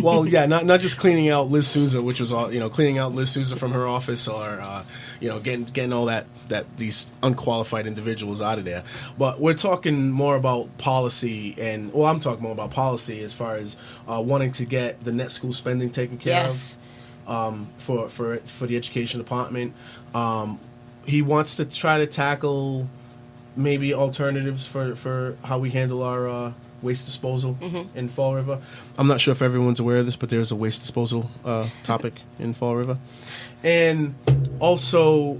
Well, yeah, not just cleaning out Liz Souza, which was all, cleaning out Liz Souza from her office, or getting all that these unqualified individuals out of there. But we're talking more about policy, and I'm talking more about policy as far as wanting to get the net school spending taken care of for the education department. He wants to try to tackle maybe alternatives for how we handle our waste disposal in Fall River. I'm not sure if everyone's aware of this, but there's a waste disposal topic in Fall River. And also,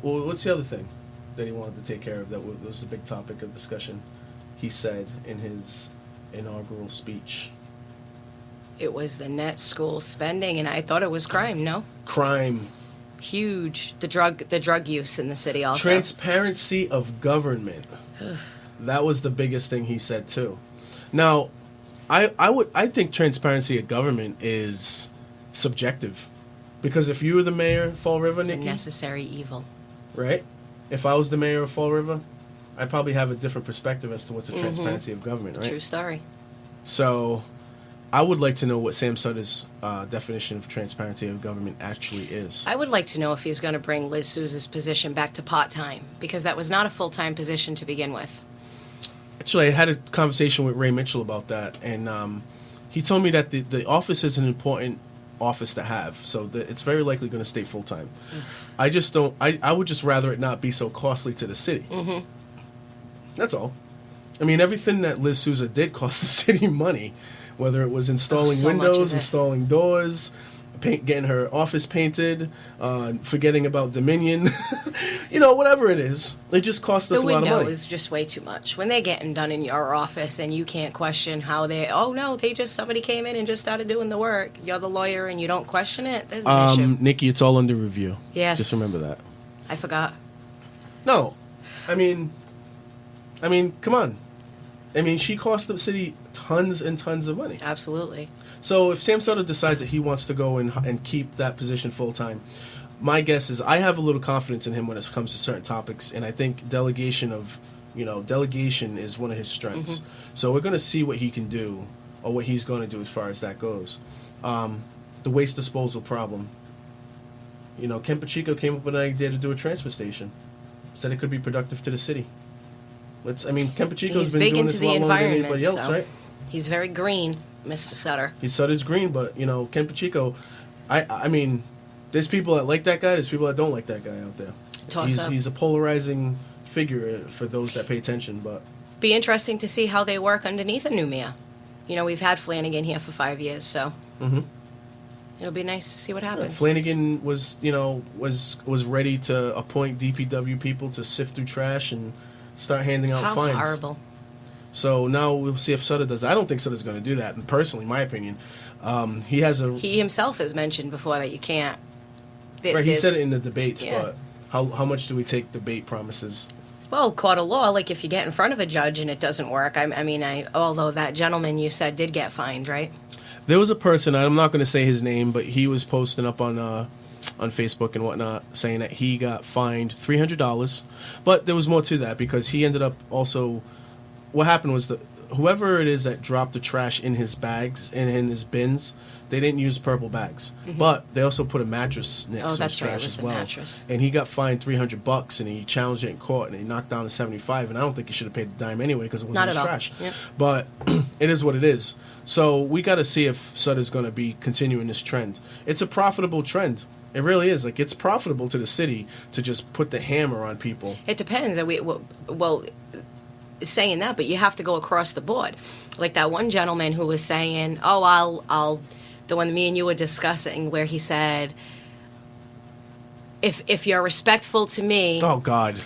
what's the other thing that he wanted to take care of that was the big topic of discussion, he said in his inaugural speech? It was the net school spending, and I thought it was crime, no? Crime. Huge. The drug use in the city also. Transparency of government. That was the biggest thing he said too. Now, I think transparency of government is subjective, because if you were the mayor of Fall River, it's Nikki, a necessary evil, right? If I was the mayor of Fall River, I'd probably have a different perspective as to what's a transparency of government, right? True story. So, I would like to know what Sam Sutter's definition of transparency of government actually is. I would like to know if he's going to bring Liz Souza's position back to part-time, because that was not a full-time position to begin with. Actually, I had a conversation with Ray Mitchell about that, and he told me that the office is an important office to have, so it's very likely going to stay full-time. I just don't... I would just rather it not be so costly to the city. That's all. I mean, everything that Liz Souza did cost the city money. Whether it was installing windows, installing doors, getting her office painted, forgetting about Dominion, whatever it is, it just cost us a lot of money. The window is just way too much. When they're getting done in your office and you can't question how somebody came in and just started doing the work. You're the lawyer and you don't question it. There's an issue. Nikki, it's all under review. Yes. Just remember that. I forgot. No. I mean, come on. I mean, she cost the city tons and tons of money. Absolutely. So if Sam Sutter decides that he wants to go and keep that position full-time, my guess is I have a little confidence in him when it comes to certain topics, and I think delegation is one of his strengths. So we're going to see what he can do, or what he's going to do as far as that goes. The waste disposal problem. Ken Pacheco came up with an idea to do a transfer station. Said it could be productive to the city. Ken Pacheco's been doing this a lot longer than anybody else, right? He's very green, Mr. Sutter. Sutter's green, but, Ken Pacheco, I mean, there's people that like that guy, there's people that don't like that guy out there. He's a polarizing figure for those that pay attention, but... Be interesting to see how they work underneath a new mayor. We've had Flanagan here for 5 years, so... It'll be nice to see what happens. Flanagan was ready to appoint DPW people to sift through trash and start handing out fines. How horrible. So now we'll see if Sutter does. I don't think Sutter's going to do that. And personally, my opinion, he himself has mentioned before that you can't. Right, he said it in the debates, but how much do we take debate promises? Well, court of law, like if you get in front of a judge and it doesn't work. Although that gentleman you said did get fined, right? There was a person, I'm not going to say his name, but he was posting up on Facebook and whatnot, saying that he got fined $300. But there was more to that, because he ended up also... What happened was that whoever it is that dropped the trash in his bags and in his bins, they didn't use purple bags. But they also put a mattress next to his trash as well. Mattress. And he got fined $300, and he challenged it in court, and he knocked down to $75. And I don't think he should have paid the dime anyway, because it wasn't his trash. Yep. But it is what it is. So we got to see if Sutter's going to be continuing this trend. It's a profitable trend. It really is. It's profitable to the city to just put the hammer on people. It depends. Saying that, but you have to go across the board. Like that one gentleman who was saying, the one me and you were discussing, where he said, if you're respectful to me... Oh, God.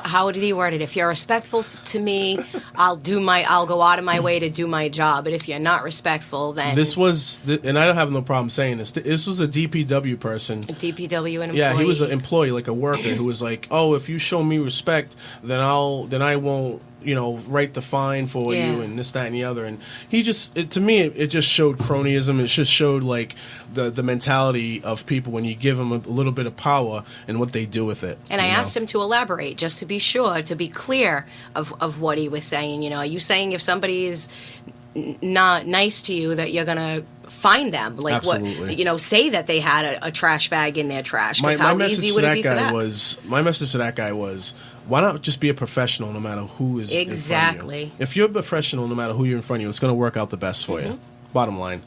How did he word it? If you're respectful to me, I'll go out of my way to do my job. But if you're not respectful, then... This was... And I don't have no problem saying this. This was a DPW person. A DPW employee. Yeah, he was an employee, like a worker, who was like, if you show me respect, then I won't write the fine for Yeah. you and this, that, and the other. And he just, to me, it just showed cronyism. It just showed like the mentality of people when you give them a little bit of power and what they do with it. And I asked him to elaborate, just to be sure, to be clear of what he was saying. Are you saying if somebody is not nice to you that you're going to fine them? Like, Absolutely. what, say that they had a trash bag in their trash. My Because how message easy to would it that be for guy that? my message to that guy was, why not just be a professional no matter who is in front of Exactly. you? If you're a professional no matter who you're in front of you, it's going to work out the best for you. Bottom line.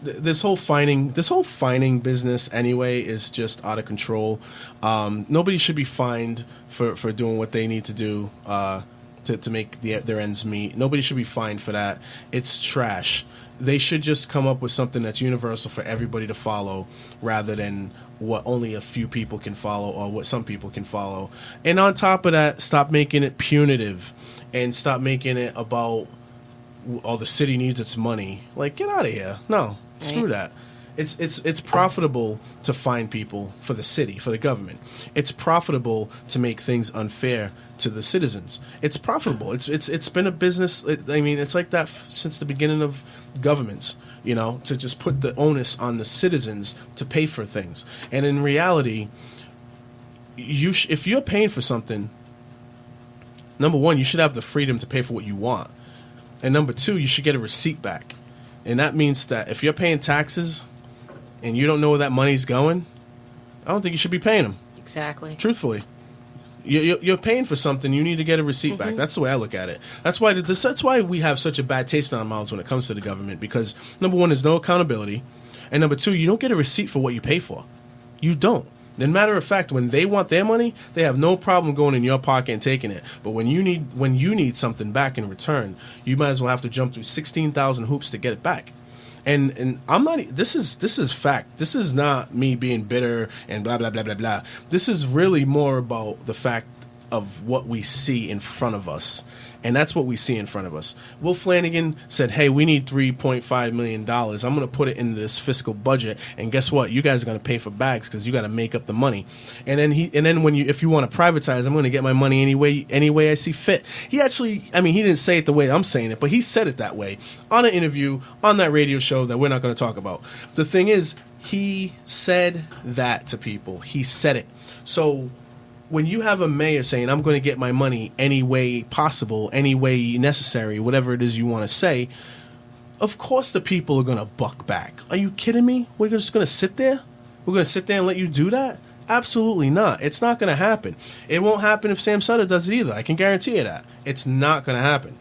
This whole fining business anyway is just out of control. Nobody should be fined for doing what they need to do to make their ends meet. Nobody should be fined for that. It's trash. They should just come up with something that's universal for everybody to follow, rather than what only a few people can follow or what some people can follow. And on top of that, stop making it punitive and stop making it about, the city needs its money. Like, get out of here. No, screw that. It's profitable to fine people for the city, for the government. It's profitable to make things unfair to the citizens. It's profitable. It's been a business. It's like that since the beginning of governments. To just put the onus on the citizens to pay for things. And in reality, if you're paying for something, number one, you should have the freedom to pay for what you want, and number two, you should get a receipt back. And that means that if you're paying taxes and you don't know where that money's going, I don't think you should be paying them. Exactly. Truthfully, you're paying for something. You need to get a receipt back. That's the way I look at it. That's why we have such a bad taste in our mouths when it comes to the government. Because number one, there's no accountability, and number two, you don't get a receipt for what you pay for. You don't. And matter of fact, when they want their money, they have no problem going in your pocket and taking it. But when you need something back in return, you might as well have to jump through 16,000 hoops to get it back. And I'm not. This is fact. This is not me being bitter and blah blah blah blah blah. This is really more about the fact of what we see in front of us. And that's what we see in front of us. Will Flanagan said, hey, we need $3.5 million. I'm going to put it into this fiscal budget. And guess what? You guys are going to pay for bags because you got to make up the money. And then if you want to privatize, I'm going to get my money any way I see fit. He actually, he didn't say it the way I'm saying it, but he said it that way on an interview on that radio show that we're not going to talk about. The thing is, he said that to people. He said it. So when you have a mayor saying, I'm going to get my money any way possible, any way necessary, whatever it is you want to say, of course the people are going to buck back. Are you kidding me? We're just going to sit there? We're going to sit there and let you do that? Absolutely not. It's not going to happen. It won't happen if Sam Sutter does it either. I can guarantee you that. It's not going to happen.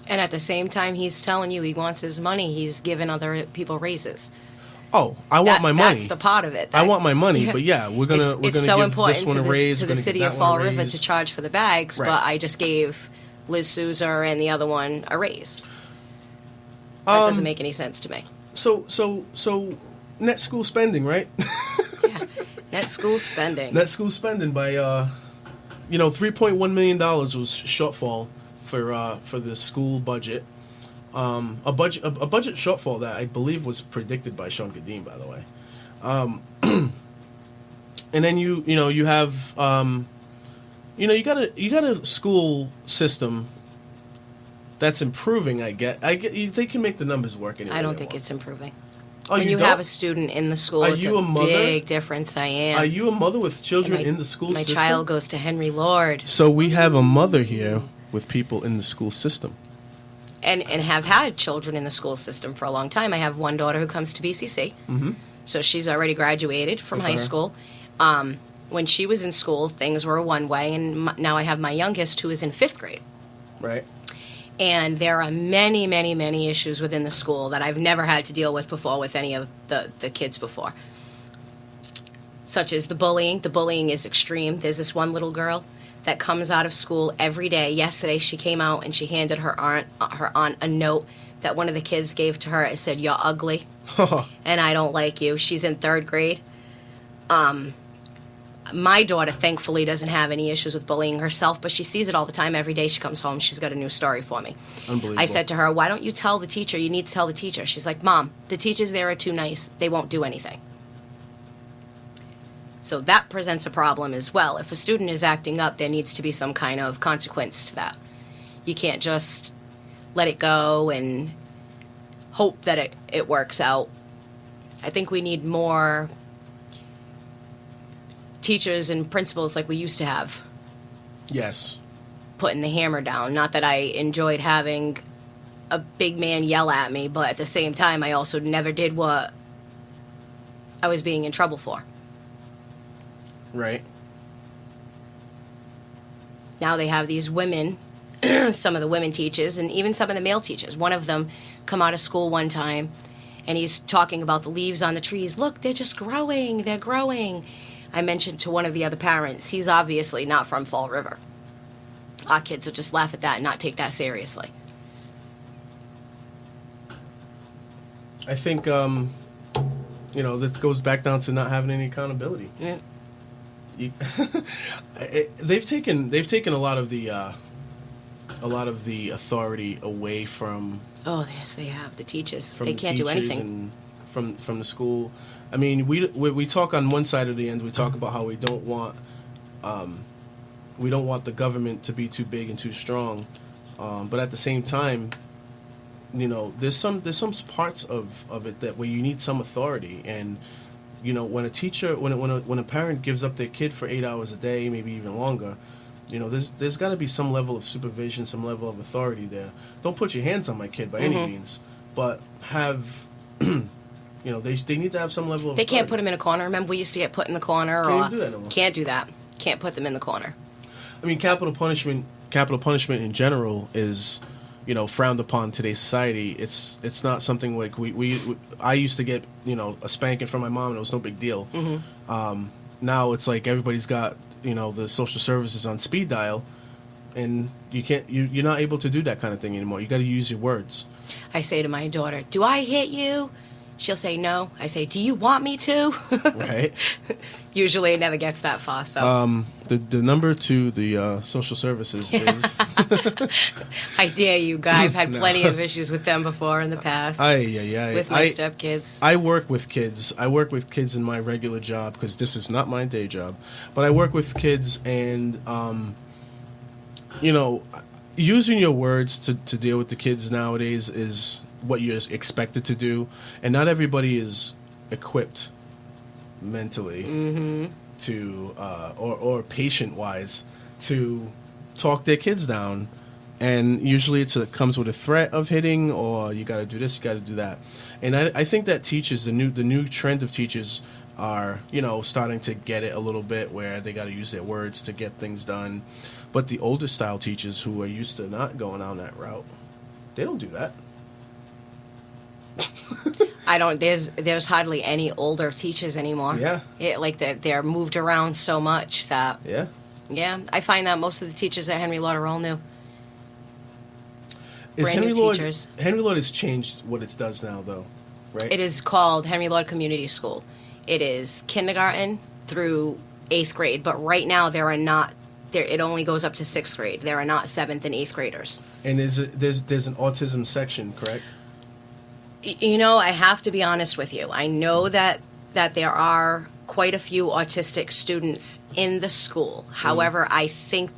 And at the same time, he's telling you he wants his money. He's giving other people raises. Oh, I want my money. That's the part of it. I want my money, but yeah, we're gonna it's so give important this one a raise. to the city of Fall River to charge for the bags, Right. but I just gave Liz Souza and the other one a raise. That doesn't make any sense to me. So net school spending, right? Yeah, net school spending. Net school spending by $3.1 million was shortfall for the school budget. A budget shortfall that I believe was predicted by Sean Kadim, by the way. And then you have you got a school system that's improving. I get they can make the numbers work anyway. I don't think it's improving. Oh, when you don't? have a student in the school, Are it's you a mother? big difference. I am. Are you a mother with children in the school system? My child goes to Henry Lord. So we have a mother here with people in the school system. And have had children in the school system for a long time. I have one daughter who comes to BCC, so she's already graduated from high school. When she was in school, things were one way, and now I have my youngest who is in 5th grade. Right. And there are many, many, many issues within the school that I've never had to deal with before with any of the kids before, such as the bullying. The bullying is extreme. There's this one little girl that comes out of school every day. Yesterday she came out and she handed her aunt a note that one of the kids gave to her. It said, "You're ugly and I don't like you." She's in 3rd grade. My daughter thankfully doesn't have any issues with bullying herself, but she sees it all the time. Every day she comes home, she's got a new story for me. Unbelievable. I said to her, "Why don't you tell the teacher? You need to tell the teacher." She's like, "Mom, the teachers there are too nice. They won't do anything." So that presents a problem as well. If a student is acting up, there needs to be some kind of consequence to that. You can't just let it go and hope that it works out. I think we need more teachers and principals like we used to have. Yes. Putting the hammer down. Not that I enjoyed having a big man yell at me, but at the same time, I also never did what I was being in trouble for. Right. Now they have these women, some of the women teachers, and even some of the male teachers. One of them come out of school one time, and he's talking about the leaves on the trees. Look, they're just growing. They're growing. I mentioned to one of the other parents, he's obviously not from Fall River. Our kids will just laugh at that and not take that seriously. I think, that goes back down to not having any accountability. Yeah. They've taken a lot of the authority away from. Oh, yes, they have. The teachers. They The can't do teachers anything. And from the school. I mean, we talk on one side of the end. We talk about how we don't want the government to be too big and too strong, but at the same time, there's some parts of it that where you need some authority. And when a teacher, when a parent gives up their kid for 8 hours a day, maybe even longer, there's got to be some level of supervision, some level of authority there. Don't put your hands on my kid by any means, but have. They need to have some level of. They can't authority. put them in a corner. Remember, we used to get put in the corner. Can't do that no more. Can't do that. Can't put them in the corner. I mean, capital punishment in general is, frowned upon in today's society. It's not something like I used to get, a spanking from my mom and it was no big deal. Now it's like everybody's got, the social services on speed dial, and you're not able to do that kind of thing anymore. You got to use your words. I say to my daughter, "Do I hit you?" She'll say no. I say, "Do you want me to?" Right. Usually it never gets that far. So the number to the social services is. I dare you, Guy. I've had plenty of issues with them before in the past. With my stepkids. I work with kids. I work with kids in my regular job because this is not my day job. But I work with kids, and using your words to deal with the kids nowadays is what you're expected to do, and not everybody is equipped mentally to or patient wise to talk their kids down, and usually it comes with a threat of hitting, or you got to do this, you got to do that. And I think that teachers, the new trend of teachers are starting to get it a little bit, where they got to use their words to get things done. But the older style teachers who are used to not going down that route, they don't do that. I don't. There's hardly any older teachers anymore. Yeah. They're moved around so much that. Yeah. Yeah, I find that most of the teachers at Henry Lord are all new. Henry new teachers. Henry Lord has changed what it does now, though, right? It is called Henry Lord Community School. It is kindergarten through 8th grade, but right now there are not. It only goes up to 6th grade. There are not 7th and 8th graders. And there's an autism section, correct? I have to be honest with you. I know that there are quite a few autistic students in the school. However, I think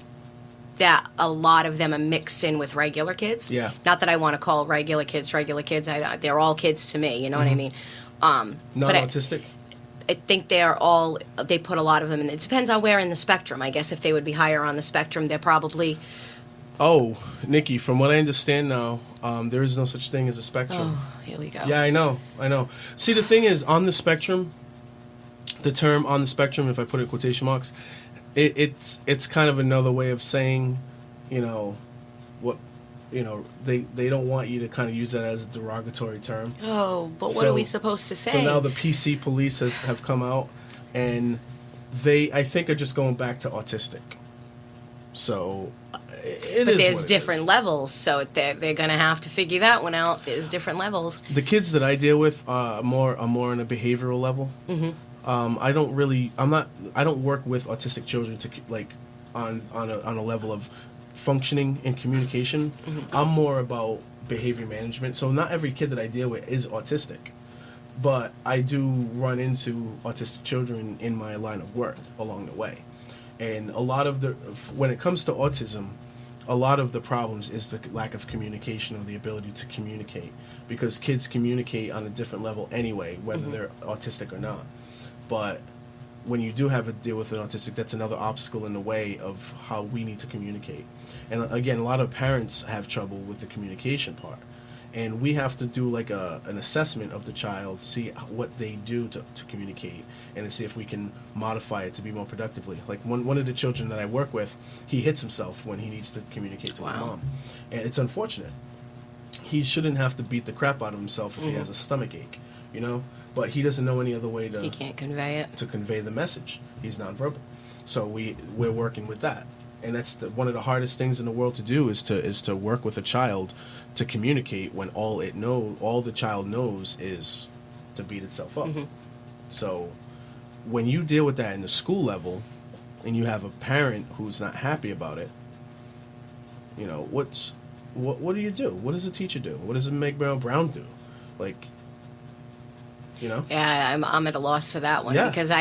that a lot of them are mixed in with regular kids. Yeah. Not that I want to call regular kids. They're all kids to me. You know what I mean? Non-autistic? I think they put a lot of them in. It depends on where in the spectrum. I guess if they would be higher on the spectrum, they're probably... Oh, Nikki, from what I understand now, there is no such thing as a spectrum. Oh, here we go. Yeah, I know. See, the thing is, on the spectrum, the term on the spectrum, if I put it in quotation marks, it's kind of another way of saying, what, they don't want you to kind of use that as a derogatory term. Oh, but what are we supposed to say? So now the PC police have come out, and they, I think, are just going back to autistic. So... But there's different levels, so they're going to have to figure that one out. There's different levels. The kids that I deal with are more on a behavioral level. Mm-hmm. I don't work with autistic children to on a level of functioning and communication. Mm-hmm. I'm more about behavior management. So not every kid that I deal with is autistic, But I do run into autistic children in my line of work along the way. And a lot of when it comes to autism, a lot of the problems is the lack of communication or the ability to communicate, because kids communicate on a different level anyway, whether they're autistic or not. But when you do have a deal with an autistic, that's another obstacle in the way of how we need to communicate. And again, a lot of parents have trouble with the communication part. And we have to do like an assessment of the child, see what they do to communicate, and to see if we can modify it to be more productively. Like one of the children that I work with, he hits himself when he needs to communicate to his mom. And it's unfortunate. He shouldn't have to beat the crap out of himself if he has a stomach ache, you know? But he doesn't know any other way to... He can't convey it. To convey the message. He's nonverbal. So we're working with that. And that's one of the hardest things in the world to do is to work with a child to communicate when all the child knows is to beat itself up. So when you deal with that in the school level and you have a parent who's not happy about it, you know, what do you do? What does a teacher do? What does a Meg Brown do? Like, you know? Yeah, I'm at a loss for that one because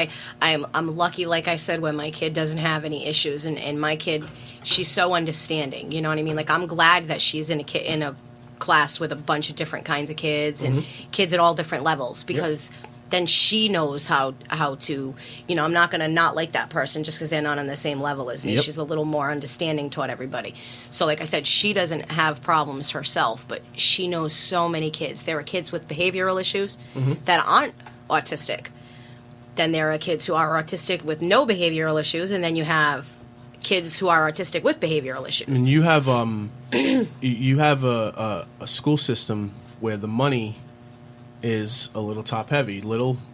I'm lucky, like I said, when my kid doesn't have any issues, and my kid, she's so understanding. You know what I mean? Like, I'm glad that she's in a class with a bunch of different kinds of kids and kids at all different levels, because then she knows how to, you know, I'm not going to not like that person just because they're not on the same level as me. She's a little more understanding toward everybody. So like I said, she doesn't have problems herself, but she knows so many kids. There are kids with behavioral issues that aren't autistic. Then there are kids who are autistic with no behavioral issues, and then you have kids who are autistic with behavioral issues. And you have you have a school system where the money is a little top heavy.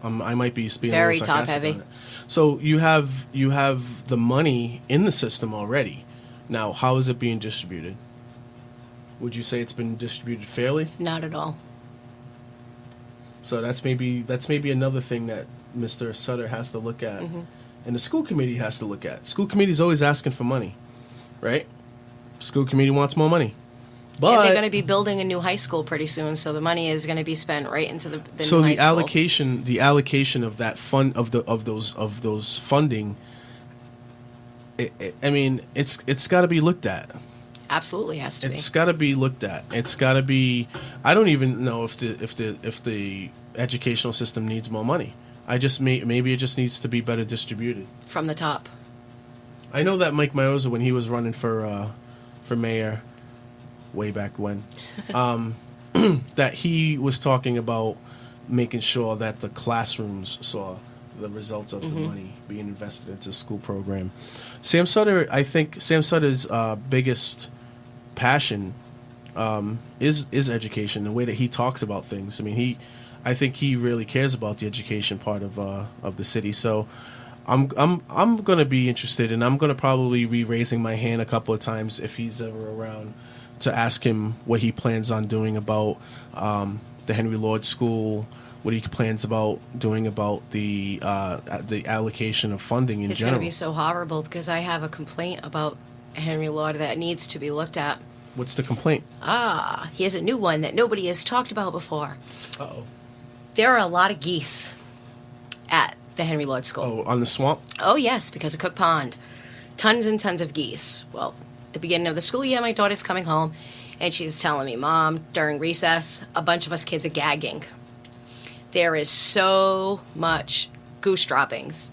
I might be speaking very a little top sarcastic heavy. on it. So you have the money in the system already. Now, how is it being distributed? Would you say it's been distributed fairly? Not at all. So that's maybe another thing that Mr. Sutter has to look at, and the school committee has to look at. School committee's always asking for money, right? School committee wants more money. But they're going to be building a new high school pretty soon, so the money is going to be spent right into the new high school. So the allocation of that fund of those funding, I mean, it's got to be looked at. Absolutely has to be. It's got to be looked at. It's got to be. I don't even know if the educational system needs more money. Maybe it just needs to be better distributed from the top. I know that Mike Mioza, when he was running for mayor, way back when, that he was talking about making sure that the classrooms saw the results of the money being invested into the school program. Sam Sutter's biggest passion is education, the way that he talks about things. I mean, I think he really cares about the education part of the city. So I'm going to be interested, and I'm going to probably be raising my hand a couple of times if he's ever around, to ask him what he plans on doing about the Henry Lord School, what he plans about doing about the allocation of funding in general. It's going to be so horrible because I have a complaint about Henry Lord that needs to be looked at. What's the complaint? He has a new one that nobody has talked about before. Uh-oh. There are a lot of geese at the Henry Lord School. Oh, on the swamp? Oh, yes, because of Cook Pond. Tons and tons of geese. Well, the beginning of the school year, my daughter's coming home, and she's telling me, Mom, during recess, a bunch of us kids are gagging. There is so much goose droppings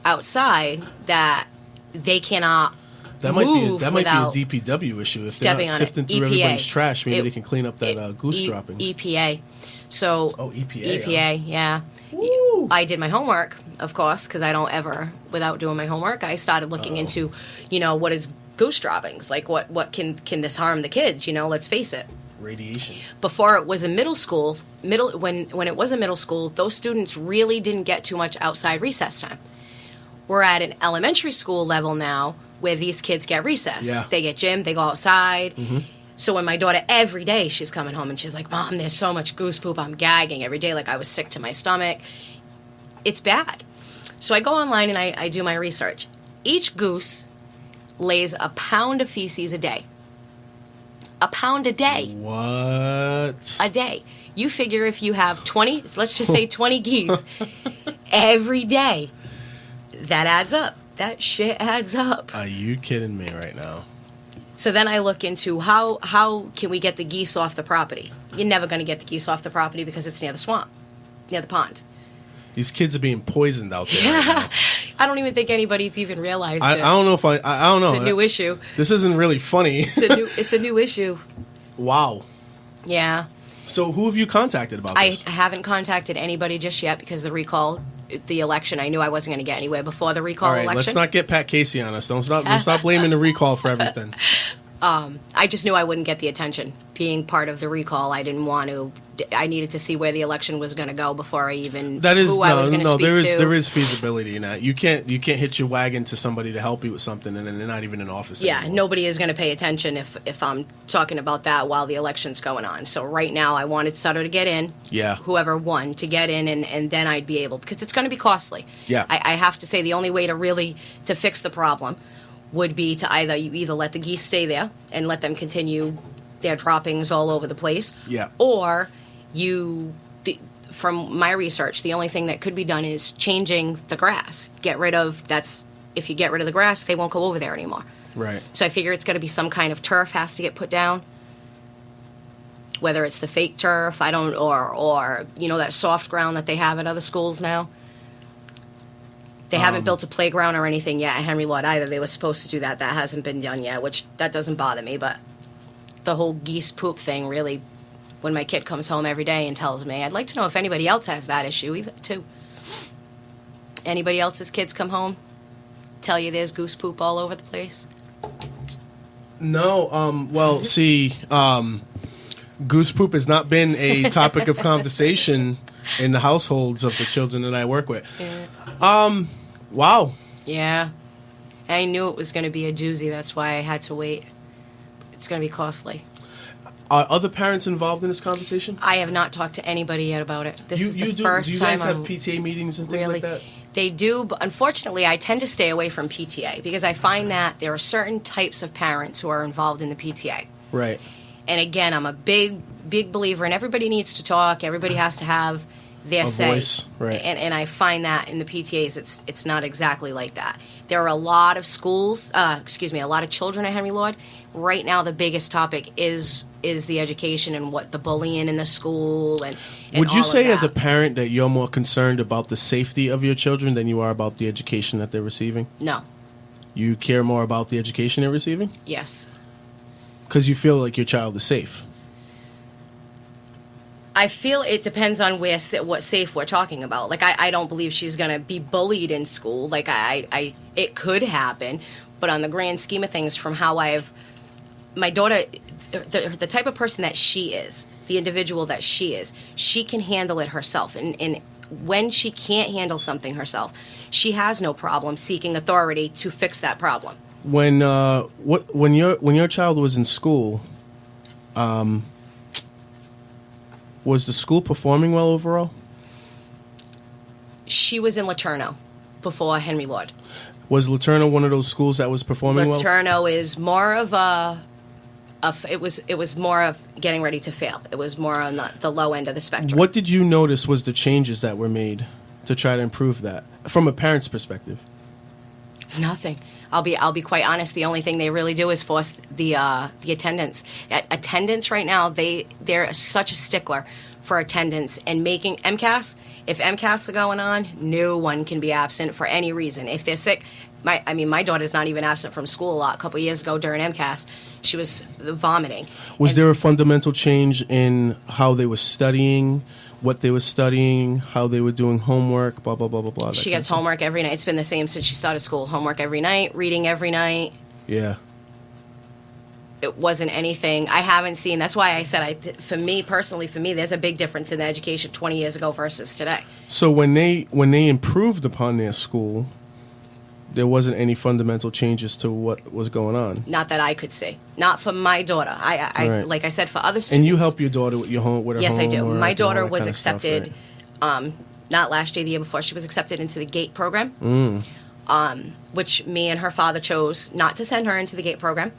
outside that they cannot move that might be a DPW issue. If they're not sifting through everybody's trash, maybe they can clean up that goose droppings. EPA. So EPA, yeah. Woo. I did my homework, of course, because I don't ever, without doing my homework, I started looking into, what is goose droppings? Like, what can this harm the kids? Let's face it. Radiation. Before it was a middle school, when it was a middle school, those students really didn't get too much outside recess time. We're at an elementary school level now where these kids get recess. Yeah. They get gym, they go outside. So when my daughter, every day she's coming home and she's like, Mom, there's so much goose poop, I'm gagging every day, like I was sick to my stomach. It's bad. So I go online and I do my research. Each goose lays a pound of feces a day. A pound a day. What? A day. You figure if you have 20, let's just say 20 geese every day, that adds up. That shit adds up. Are you kidding me right now? So then I look into how can we get the geese off the property? You're never going to get the geese off the property because it's near the swamp, near the pond. These kids are being poisoned out there. Right now. I don't even think anybody's even realized I it. don't know if I don't know. It's a new issue. This isn't really funny. It's a new issue. Wow. Yeah. So who have you contacted about I this? haven't contacted anybody just yet because the recall, the election, I knew I wasn't going to get anywhere before the recall All right, election. let's not get Pat Casey on us. Don't stop blaming the recall for everything. I just knew I wouldn't get the attention. Being part of the recall, I didn't want to. I needed to see where the election was going to go before I even That is who I was going to speak to. there is feasibility in that. You can't hitch your wagon to somebody to help you with something and then they're not even in office Yeah, anymore. nobody is going to pay attention if I'm talking about that while the election's going on. So right now, I wanted Sutter to get in. Yeah. Whoever won to get in, and then I'd be able, because it's going to be costly. Yeah. I have to say the only way to fix the problem would be to either let the geese stay there and let them continue their droppings all over the place. Yeah. Or from my research, the only thing that could be done is changing the grass. If you get rid of the grass, they won't go over there anymore. Right. So I figure it's going to be some kind of turf has to get put down. Whether it's the fake turf, or that soft ground that they have at other schools now. They haven't built a playground or anything yet at Henry Lord either. They were supposed to do that. That hasn't been done yet, which that doesn't bother me. But the whole geese poop thing really, when my kid comes home every day and tells me, I'd like to know if anybody else has that issue either, too. Anybody else's kids come home, tell you there's goose poop all over the place? No, well, see, goose poop has not been a topic of conversation in the households of the children that I work with. Yeah. Wow. Yeah. I knew it was going to be a doozy. That's why I had to wait. It's going to be costly. Are other parents involved in this conversation? I have not talked to anybody yet about it. This is the first do you time guys have I'm PTA meetings and things like that? They do, but unfortunately, I tend to stay away from PTA because I find that there are certain types of parents who are involved in the PTA. Right. And again, I'm a big believer in everybody needs to talk. Everybody has to have their say. Voice, right. And I find that in the PTAs, it's not exactly like that. There are a lot of schools, a lot of children at Henry Lord. Right now, the biggest topic is the education and what the bullying in the school and Would you all say of as a that. parent that you're more concerned about the safety of your children than you are about the education that they're receiving? No. You care more about the education they're receiving? Yes. Because you feel like your child is safe. I feel it depends on what safe we're talking about. Like, I don't believe she's going to be bullied in school. Like, it could happen. But on the grand scheme of things, from how my daughter, the type of person that she is, the individual that she is, she can handle it herself. And when she can't handle something herself, she has no problem seeking authority to fix that problem. When your child was in school, was the school performing well overall? She was in Laterno before Henry Lord. Was Laterno one of those schools that was performing well? Laterno is more of it was more of getting ready to fail. It was more on the low end of the spectrum. What did you notice was the changes that were made to try to improve that from a parent's perspective? Nothing. I'll be quite honest. The only thing they really do is force the attendance. Attendance right now, they're such a stickler for attendance and making MCAS. If MCAS are going on, no one can be absent for any reason. If they're sick, my daughter's not even absent from school a lot. A couple of years ago during MCAS, she was vomiting. Was there a fundamental change in how they were studying, what they were studying, how they were doing homework, blah, blah, blah, blah, blah? She gets homework every night. It's been the same since she started school. Homework every night, reading every night. Yeah. It wasn't anything. I haven't seen. That's why I said, for me, there's a big difference in the education 20 years ago versus today. So when they improved upon their school, there wasn't any fundamental changes to what was going on. Not that I could see. Not for my daughter. I Right. Like I said, for other students. And you help your daughter with your home, with her Yes, I do. homework My and all daughter that was kind of stuff, accepted, right? not last year, the year before. She was accepted into the GATE program, which me and her father chose not to send her into the GATE program.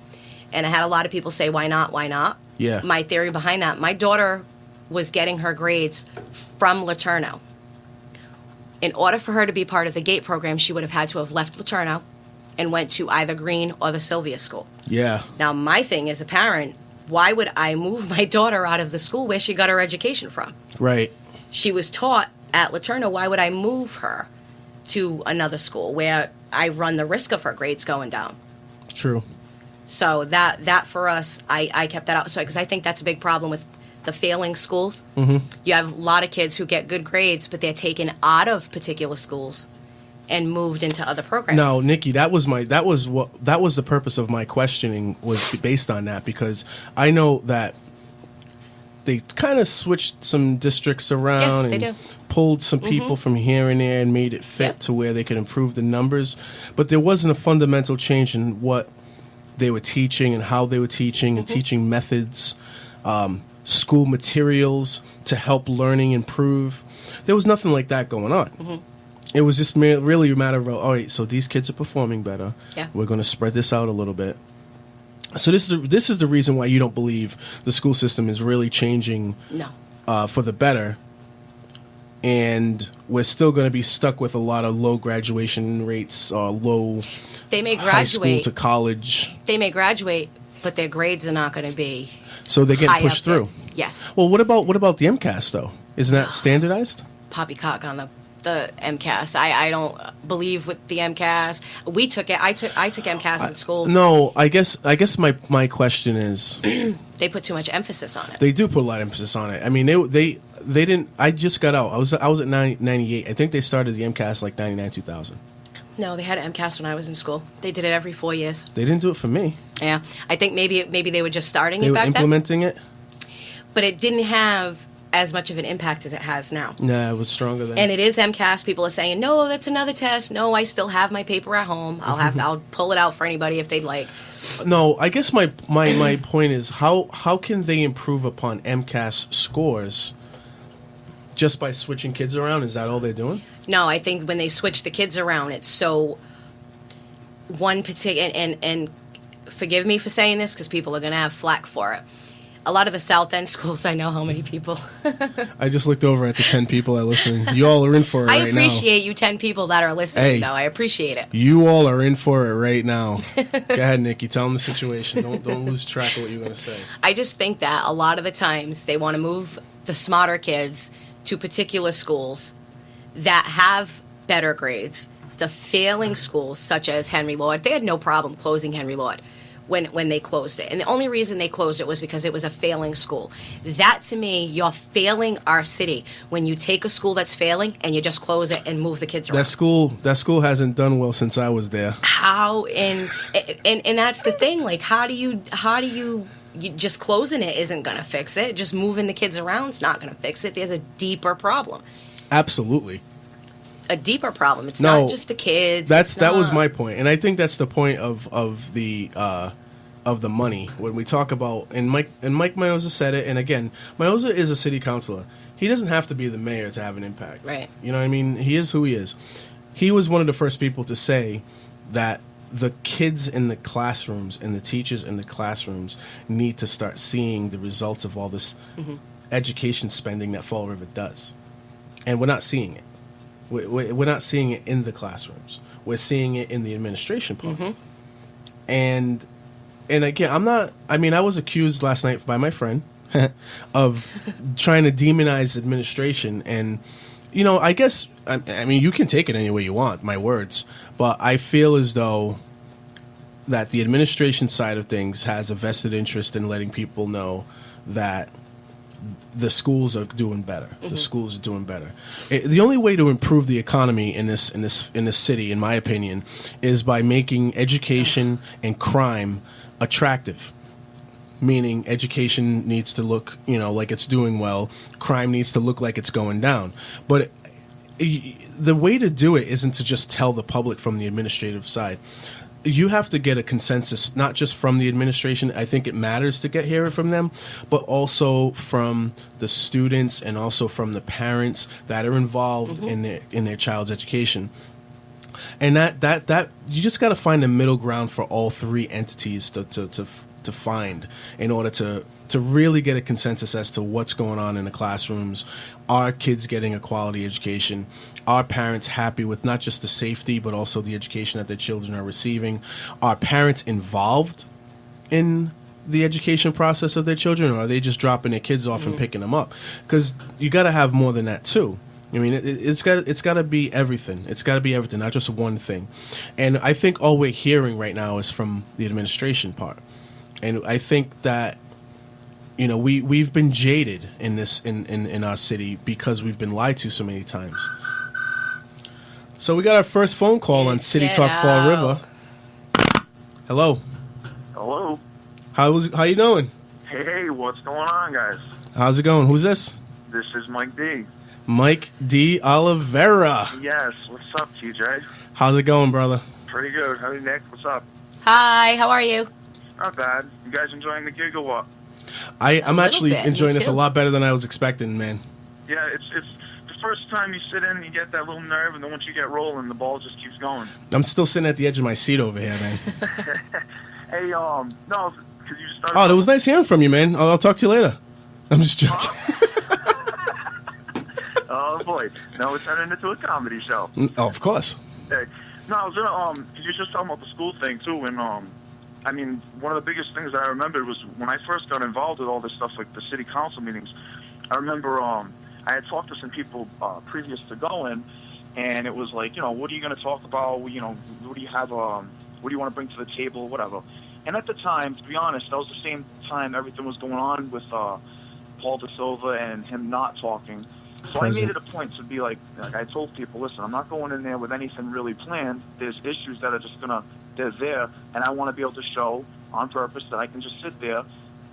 And I had a lot of people say, why not, why not? Yeah. My theory behind that, my daughter was getting her grades from Laterno. In order for her to be part of the GATE program, she would have had to have left Laterno and went to either Green or the Sylvia School. Yeah. Now, my thing as a parent, why would I move my daughter out of the school where she got her education from? Right. She was taught at Laterno. Why would I move her to another school where I run the risk of her grades going down? True. So that for us, I kept that out. So because I think that's a big problem with the failing schools. Mm-hmm. You have a lot of kids who get good grades, but they're taken out of particular schools and moved into other programs. No, Nikki, that was the purpose of my questioning, was based on that, because I know that they kind of switched some districts around. Yes, they and do. pulled some people from here and there and made it fit Yep. to where they could improve the numbers. But there wasn't a fundamental change in what they were teaching and how they were teaching and teaching methods, school materials to help learning improve. There was nothing like that going on. It was just really a matter of, all right, so these kids are performing better. Yeah. We're going to spread this out a little bit. So this is the reason why you don't believe the school system is really changing for the better. And we're still going to be stuck with a lot of low graduation rates, low They may high school graduate. to college. They may graduate, but their grades are not going to be. So they're getting high pushed up there. through. Yes. Well, what about the MCAS though? Isn't that standardized? Poppycock on the MCAS. I don't believe with the MCAS. We took it. I took MCAS in school. No, I guess my question is, They put too much emphasis on it. they do put a lot of emphasis on it. I mean, they didn't. I just got out. I was at 98. I think they started the MCAS like 99, 2000. No, they had MCAS when I was in school. They did it every 4 years. They didn't do it for me. Yeah, I think maybe they were just starting They it were back then, implementing it. but it didn't have as much of an impact as it has now. Nah, it was stronger than. And it is MCAS. People are saying, no, that's another test. No, I still have my paper at home. I'll pull it out for anybody if they'd like. No, I guess my point is how can they improve upon MCAS scores just by switching kids around? Is that all they're doing? No, I think when they switch the kids around, it's so one particular, and forgive me for saying this because people are going to have flack for it. A lot of the South End schools, I know how many people. I just looked over at the 10 people that are listening. You all are in for it I right now. appreciate you 10 people that are listening, Hey. though. I appreciate it. You all are in for it right now. Go ahead, Nikki. Tell them the situation. Don't lose track of what you're going to say. I just think that a lot of the times they want to move the smarter kids to particular schools that have better grades. The failing schools, such as Henry Lord, they had no problem closing Henry Lord when they closed it. And the only reason they closed it was because it was a failing school. That, to me, you're failing our city when you take a school that's failing and you just close it and move the kids around. That school hasn't done well since I was there. How and that's the thing. Like, how do you just closing it isn't going to fix it. Just moving the kids around is not going to fix it. There's a deeper problem. Absolutely. A deeper problem. It's No, not just the kids. That was my point, and I think that's the point of the money when we talk about, and Mike Mioza said it, and again, Mioza is a city councilor. He doesn't have to be the mayor to have an impact. Right. You know what I mean? He is who he is. He was one of the first people to say that the kids in the classrooms and the teachers in the classrooms need to start seeing the results of all this education spending that Fall River does. And we're not seeing it. We're not seeing it in the classrooms. We're seeing it in the administration part. And again, I was accused last night by my friend of trying to demonize administration. And, I guess, you can take it any way you want, my words. But I feel as though that the administration side of things has a vested interest in letting people know that the schools are doing better. The schools are doing better. The only way to improve the economy in this city, in my opinion, is by making education and crime attractive. Meaning, education needs to look, like it's doing well. Crime needs to look like it's going down. But the way to do it isn't to just tell the public from the administrative side. You have to get a consensus, not just from the administration. I think it matters to hear it from them, but also from the students and also from the parents that are involved in their child's education. And that you just got to find a middle ground for all three entities to find in order to really get a consensus as to what's going on in the classrooms. Are kids getting a quality education? Are parents happy with not just the safety but also the education that their children are receiving? Are parents involved in the education process of their children, or are they just dropping their kids off and picking them up? Because you got to have more than that too. I mean, it's got to be everything. It's got to be everything, not just one thing. And I think all we're hearing right now is from the administration part. And I think that, you know, we've been jaded in this in our city because we've been lied to so many times. So we got our first phone call on City Talk Fall River. Hello. Hello. How you doing? Hey, what's going on, guys? How's it going? Who's this? This is Mike D. Mike D. Oliveira. Yes, what's up, TJ? How's it going, brother? Pretty good. Hey, Nick, what's up? Hi, how are you? Not bad. You guys enjoying the gig or what? I'm actually enjoying this a lot better than I was expecting, man. Yeah, it's the first time you sit in and you get that little nerve, and then once you get rolling, the ball just keeps going. I'm still sitting at the edge of my seat over here, man. Hey, no, because you just started... Oh, it was nice hearing from you, man. I'll talk to you later. I'm just joking. Oh, boy. Now it's turning into a comedy show. Oh, of course. Hey, no, I was going to, because you were just talking about the school thing, too, and, I mean, one of the biggest things that I remembered was when I first got involved with all this stuff, like the city council meetings, I remember I had talked to some people previous to going, and it was like, you know, what are you going to talk about? You know, what do you have, what do you want to bring to the table, whatever. And at the time, to be honest, that was the same time everything was going on with Paul De Silva and him not talking. So I made it a point to be like I told people, listen, I'm not going in there with anything really planned. There's issues that are just they're there, and I want to be able to show on purpose that I can just sit there,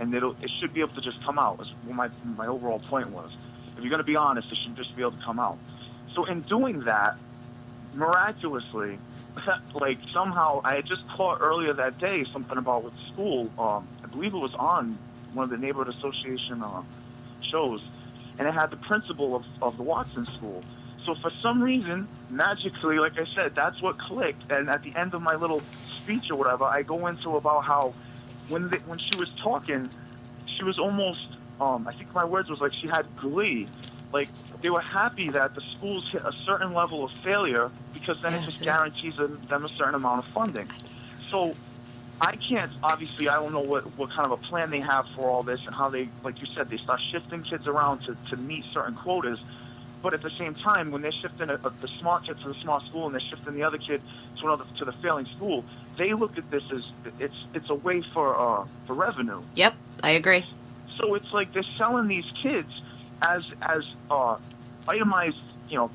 and it should be able to just come out. Is what my overall point was. If you're going to be honest, it should just be able to come out. So in doing that, miraculously, like somehow I had just caught earlier that day something about with school. I believe it was on one of the neighborhood association shows, and it had the principal of the Watson School. So for some reason, magically, like I said, that's what clicked. And at the end of my little speech or whatever, I go into about how when she was talking, she was almost, I think my words was like she had glee. Like they were happy that the schools hit a certain level of failure because then it just guarantees them a certain amount of funding. So I can't, obviously, I don't know what kind of a plan they have for all this and how they, like you said, they start shifting kids around to meet certain quotas. But at the same time, when they're shifting the smart kid to the smart school and they're shifting the other kid to the failing school, they look at this as it's a way for revenue. Yep, I agree. So it's like they're selling these kids as itemized, you know,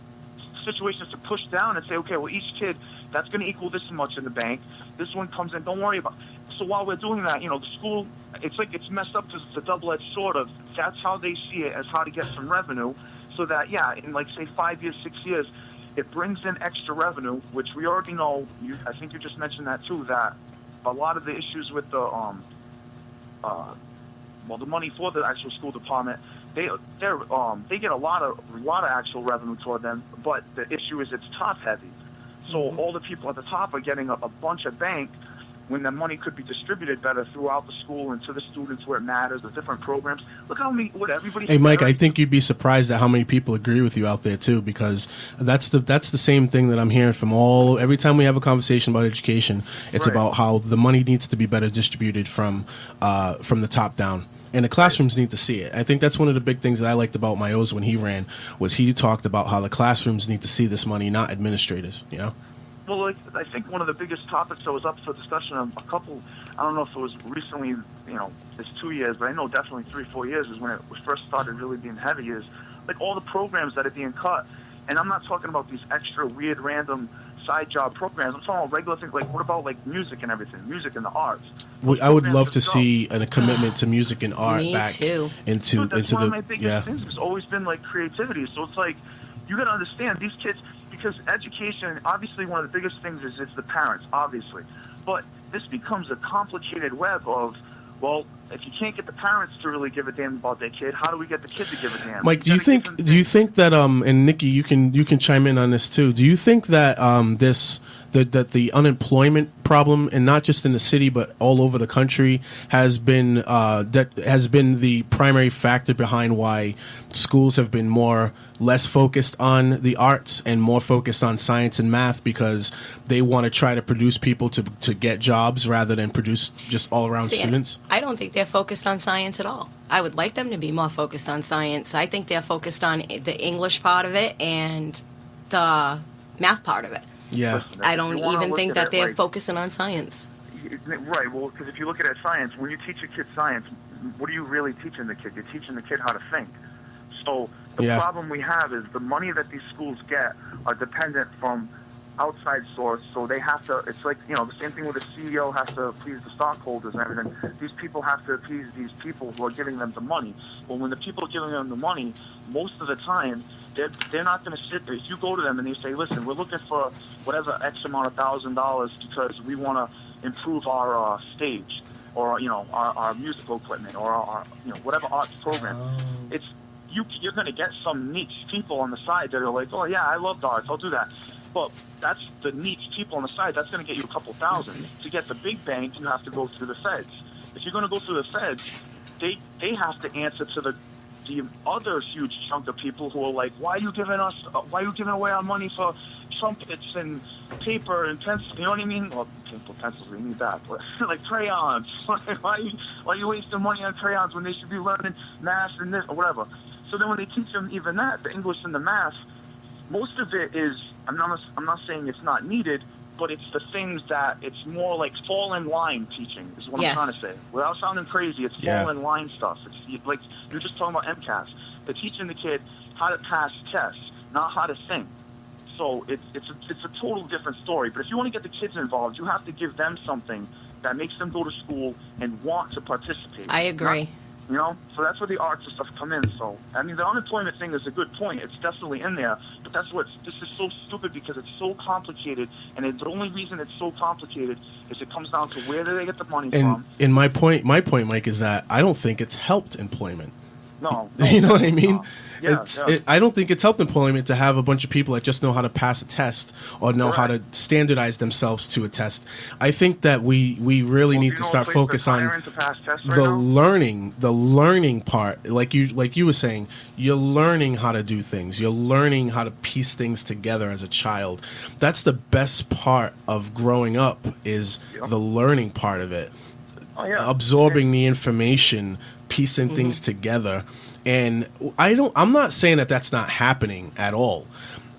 situations to push down and say, okay, well, each kid, that's going to equal this much in the bank. This one comes in, don't worry about it. So while we're doing that, you know, the school, it's like it's messed up because it's a double-edged sword of that's how they see it, as how to get some revenue. So that, yeah, in like, say, 5 years, 6 years, it brings in extra revenue, which we already know. I think you just mentioned that, too, that a lot of the issues with the money for the actual school department, they get a lot of actual revenue toward them, but the issue is it's top-heavy. So all the people at the top are getting a bunch of bank when the money could be distributed better throughout the school and to the students where it matters, the different programs. Look how many, what everybody... Hey, Mike, I think you'd be surprised at how many people agree with you out there, too, because that's the same thing that I'm hearing from every time we have a conversation about education, it's about how the money needs to be better distributed from the top down. And the classrooms need to see it. I think that's one of the big things that I liked about Mayo's when he ran, was he talked about how the classrooms need to see this money, not administrators, you know? Well, like, I think one of the biggest topics that was up for discussion a couple, I don't know if it was recently, you know, it's 2 years, but I know definitely 3-4 years is when it first started really being heavy, is like all the programs that are being cut. And I'm not talking about these extra weird random side job programs. I'm talking about regular things, like what about like music and everything, music and the arts. I would love to see a commitment to music and art Me back too. into that's one the of my biggest things. Has always been like creativity. So it's like you got to understand these kids, because education, obviously, one of the biggest things is it's the parents, obviously, but this becomes a complicated web of, well, if you can't get the parents to really give a damn about their kid, how do we get the kid to give a damn? Mike, do you think that and Nikki, you can chime in on this too. Do you think that that the unemployment problem, and not just in the city but all over the country, has been the primary factor behind why schools have been less focused on the arts and more focused on science and math, because they want to try to produce people to get jobs rather than produce just all around students? I don't think they're focused on science at all. I would like them to be more focused on science. I think they're focused on the English part of it and the math part of it. Yeah. I don't even think that they're focusing on science. Right, well, because if you look at it science, when you teach a kid science, what are you really teaching the kid? You're teaching the kid how to think. So the problem we have is the money that these schools get are dependent from outside source, so they have to, it's like, the same thing with the CEO has to please the stockholders and everything. These people have to appease these people who are giving them the money. Well, when the people are giving them the money, most of the time, they're not going to sit there. If you go to them and they say, listen, we're looking for whatever X amount of $1,000 because we want to improve our stage or, our musical equipment or our, whatever arts program, you're going to get some niche people on the side that are like, oh, yeah, I love the arts, I'll do that. But that's the niche people on the side. That's going to get you a couple thousand. To get the big bank, you have to go through the feds. If you're going to go through the feds, they have to answer to the other huge chunk of people who are like, why are you giving away our money for trumpets and paper and pencils? You know what I mean? Well, pencils, we need that. But like crayons. why are you wasting money on crayons when they should be learning math and this or whatever? So then when they teach them even that, the English and the math, most of it is, I'm not saying it's not needed, but it's the things that it's more like fall in line teaching is what I'm trying to say. Without sounding crazy, it's fall in line stuff. It's like you're just talking about MCAS. They're teaching the kid how to pass tests, not how to think. So it's a total different story. But if you want to get the kids involved, you have to give them something that makes them go to school and want to participate. I agree. So that's where the arts and stuff come in. So, I mean, the unemployment thing is a good point. It's definitely in there. But this is so stupid because it's so complicated. And the only reason it's so complicated is it comes down to where do they get the money from. And my point, Mike, is that I don't think it's helped employment. No. You know what I mean? No. Yeah, I don't think it's helped employment to have a bunch of people that just know how to pass a test or know how to standardize themselves to a test. I think that we really need to start focus on the learning part. Like you were saying, you're learning how to do things. You're learning how to piece things together as a child. That's the best part of growing up is the learning part of it. Absorbing the information, piecing things together. And I'm not saying that that's not happening at all.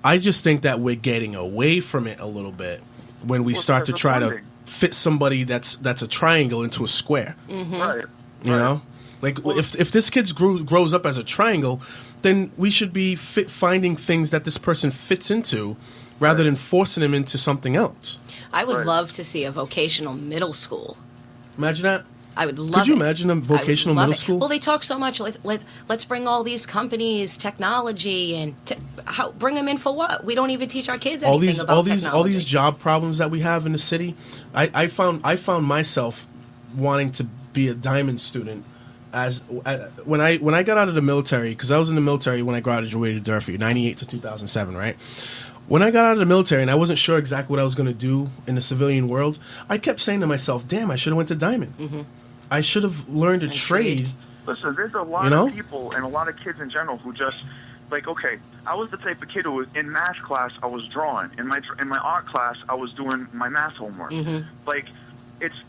I just think that we're getting away from it a little bit when we start to try to fit somebody that's a triangle into a square. Mm-hmm. Right. You know? Like, if this kid grows up as a triangle, then we should be finding things that this person fits into rather than forcing him into something else. I would love to see a vocational middle school. Imagine that. I would love it. Could you imagine a vocational middle school? Well, they talk so much. Let's bring all these companies, technology, and bring them in for what? We don't even teach our kids anything about technology. All these job problems that we have in the city. I found myself wanting to be a diamond student when I got out of the military, because I was in the military when I graduated Durfee, 98 to 2007, right? When I got out of the military and I wasn't sure exactly what I was going to do in the civilian world, I kept saying to myself, damn, I should have went to Diamond. Mm-hmm. I should have learned a trade. Listen, there's a lot of people and a lot of kids in general who just, like, okay, I was the type of kid who was, in math class, I was drawing. In my art class, I was doing my math homework. Mm-hmm. Like,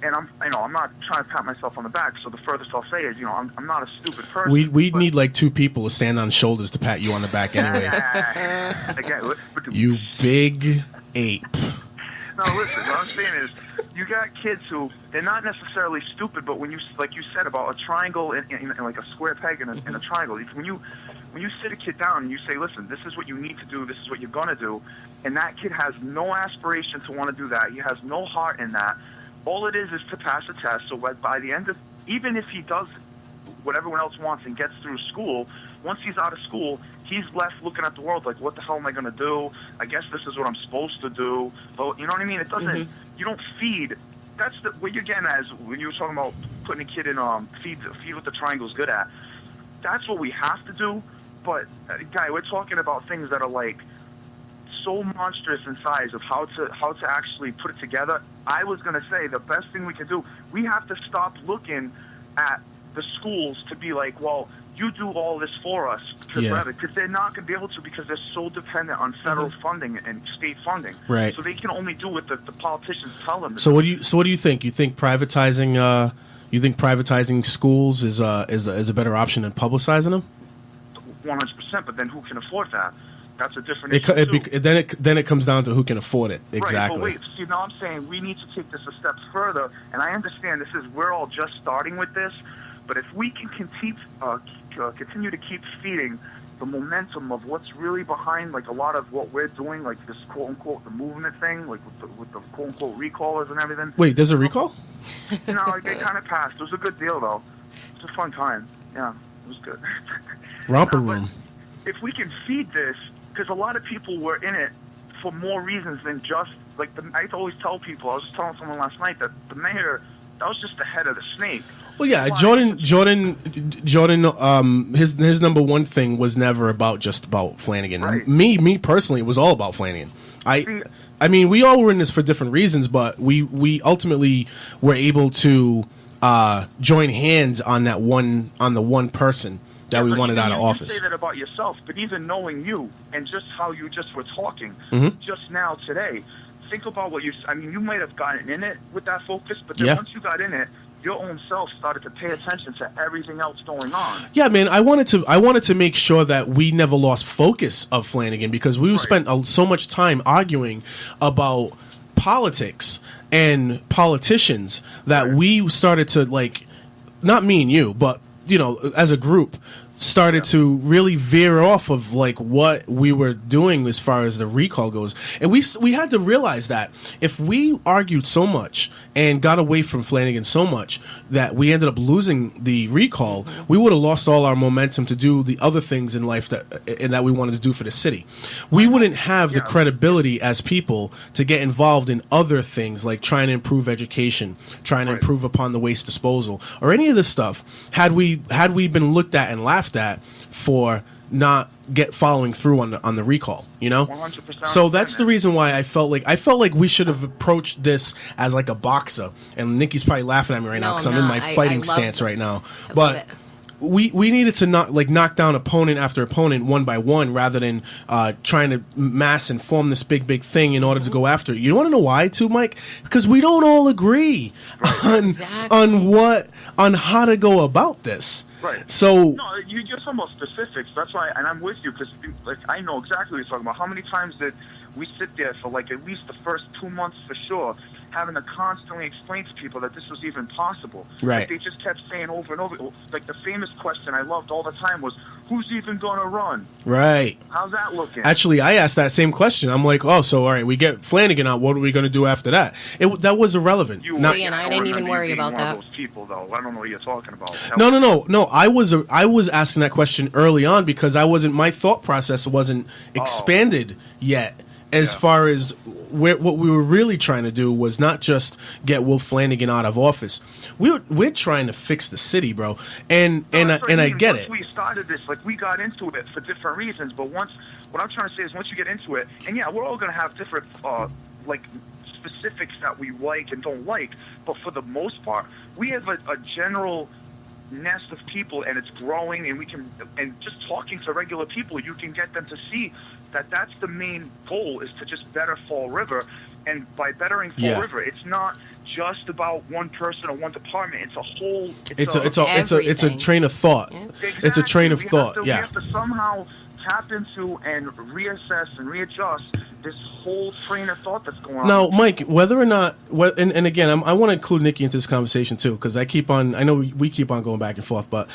I'm not trying to pat myself on the back, so the furthest I'll say is, I'm not a stupid person. We'd need like two people to stand on shoulders to pat you on the back anyway. You big ape. No, listen, what I'm saying is, you got kids who, they're not necessarily stupid, but when you, like you said about a triangle and like a square peg and a triangle, when you sit a kid down and you say, listen, this is what you need to do, this is what you're going to do, and that kid has no aspiration to want to do that, he has no heart in that, all it is to pass a test, so by the end of, even if he does what everyone else wants and gets through school, once he's out of school, he's left looking at the world like, what the hell am I going to do? I guess this is what I'm supposed to do. But you know what I mean? It doesn't, you don't feed. That's what you're getting at is when you were talking about putting a kid in feed what the triangle's good at. That's what we have to do. But guy, we're talking about things that are like so monstrous in size of how to actually put it together. I was gonna say the best thing we can do. We have to stop looking at the schools to be like, well, you do all this for us, because they're not going to be able to, because they're so dependent on federal funding and state funding. Right. So they can only do what the politicians tell them. So what do you think? You think privatizing schools is a better option than publicizing them? 100%. But then who can afford that? That's a different issue. Then it comes down to who can afford it. Exactly. Right, but wait, see, now I'm saying we need to take this a step further, and I understand we're all just starting with this, but if we can continue to keep feeding the momentum of what's really behind, like, a lot of what we're doing, like this quote-unquote the movement thing, like with the quote-unquote recallers and everything. Wait, there's a recall? No, they kind of passed. It was a good deal, though. It was a fun time. Yeah, it was good. Romper room. If we can feed this, because a lot of people were in it for more reasons than just, like, I always tell people, I was just telling someone last night that the mayor, that was just the head of the snake. Well, yeah, Jordan. His number one thing was never about Flanagan. Right. Me personally, it was all about Flanagan. I mean, we all were in this for different reasons, but we ultimately were able to join hands on the one person that we wanted out of office. You say that about yourself, but even knowing you and just how you just were talking just now today, think about what you might have gotten in it with that focus, but then once you got in it, your own self started to pay attention to everything else going on. Yeah, man, I wanted to make sure that we never lost focus of Flanagan, because we spent so much time arguing about politics and politicians that we started to, like, not me and you, but, you know, as a group, started to really veer off of, like, what we were doing as far as the recall goes. And we had to realize that if we argued so much and got away from Flanagan so much that we ended up losing the recall, we would have lost all our momentum to do the other things in life that we wanted to do for the city. We wouldn't have the credibility as people to get involved in other things like trying to improve education, trying to improve upon the waste disposal, or any of this stuff had we been looked at and laughed at for not following through on the recall, you know. 100%. So that's the reason why I felt like we should have approached this as like a boxer. And Nikki's probably laughing at me right now because I'm in my fighting stance right now. But we needed to knock down opponent after opponent one by one, rather than trying to mass and form this big thing in order to go after it. You want to know why too, Mike? Because we don't all agree on how to go about this. Right. So no, you're talking about specifics. That's why, and I'm with you, because like I know exactly what you're talking about. How many times did we sit there for like at least the first 2 months for sure, having to constantly explain to people that this was even possible? Right. Like, they just kept saying over and over. Like the famous question I loved all the time was, "Who's even going to run?" Right. How's that looking? Actually, I asked that same question. I'm like, oh, so all right, we get Flanagan out. What are we going to do after that? That was irrelevant. And I didn't even worry about that. Those people, though, I don't know what you're talking about. No. I was asking that question early on because my thought process wasn't expanded yet. As far as what we were really trying to do was not just get Wolf Flanagan out of office. We're trying to fix the city, bro. And I get it. We started this, like, we got into it for different reasons, but what I'm trying to say is once you get into it, and yeah, we're all going to have different like specifics that we like and don't like, but for the most part, we have a general nest of people, and it's growing, and just talking to regular people, you can get them to see that that's the main goal, is to just better Fall River. And by bettering Fall River, it's not just about one person or one department. It's a whole. It's a train of thought. Yeah. Exactly. It's a train of thought. We have to somehow tap into and reassess and readjust this whole train of thought that's going on. Now, Mike, whether or not, and again, I want to include Nikki into this conversation too, because I know we keep on going back and forth, but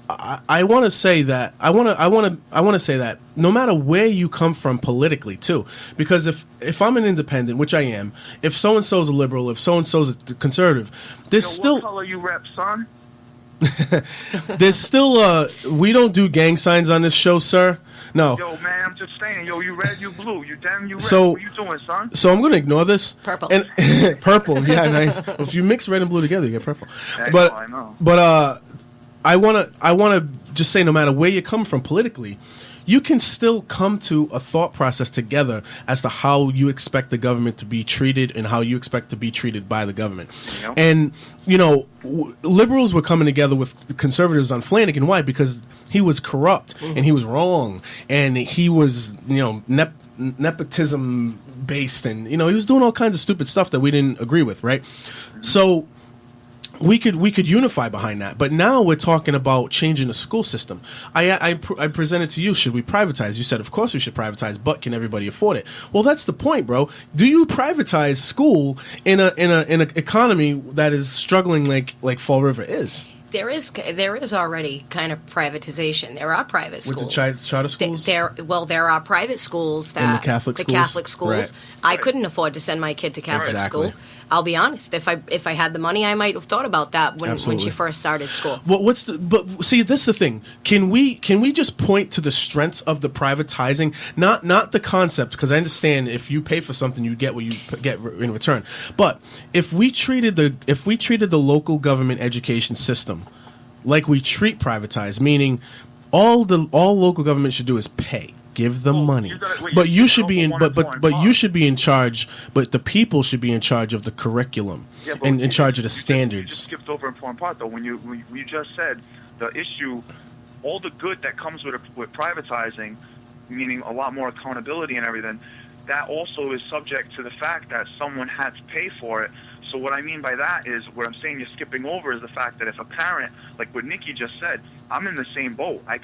I want to say that I want to say that no matter where you come from politically too, because if I'm an independent, which I am, if so and so's a liberal, if so and so's a conservative, there's still. What color you rep, son? There's still we don't do gang signs on this show, sir. No. Yo, man, I'm just saying. Yo, you red, you blue. You damn, you red. So, what you doing, son? So I'm going to ignore this. Purple. And purple, yeah, nice. If you mix red and blue together, you get purple. I know. But I wanna just say, no matter where you come from politically, you can still come to a thought process together as to how you expect the government to be treated and how you expect to be treated by the government. Yep. And, you know, liberals were coming together with conservatives on Flanagan. Why? Because he was corrupt and he was wrong and he was, you know, nepotism based, and, you know, he was doing all kinds of stupid stuff that we didn't agree with, right? So we could unify behind that, but now we're talking about changing the school system. I presented to you, should we privatize? You said, of course we should privatize, but can everybody afford it? Well, that's the point, bro. Do you privatize school in an economy that is struggling like Fall River is? There is already kind of privatization. There are private schools. With the charter schools? There are private schools that and the Catholic schools. Right. I couldn't afford to send my kid to Catholic school. I'll be honest. If I had the money, I might have thought about that when she first started school. Well, but see, this is the thing. Can we just point to the strengths of the privatizing, not the concept? Because I understand if you pay for something, you get what you get in return. But if we treated the local government education system like we treat privatized, meaning all local government should do is pay. Give them money, but you should be in. But you should be in charge. But the people should be in charge of the curriculum and in charge of the standards. You just skipped over an important part, though. When you just said the issue, all the good that comes with privatizing, meaning a lot more accountability and everything, that also is subject to the fact that someone had to pay for it. So what I mean by that is, what I'm saying you're skipping over is the fact that if a parent, like what Nikki just said, I'm in the same boat. I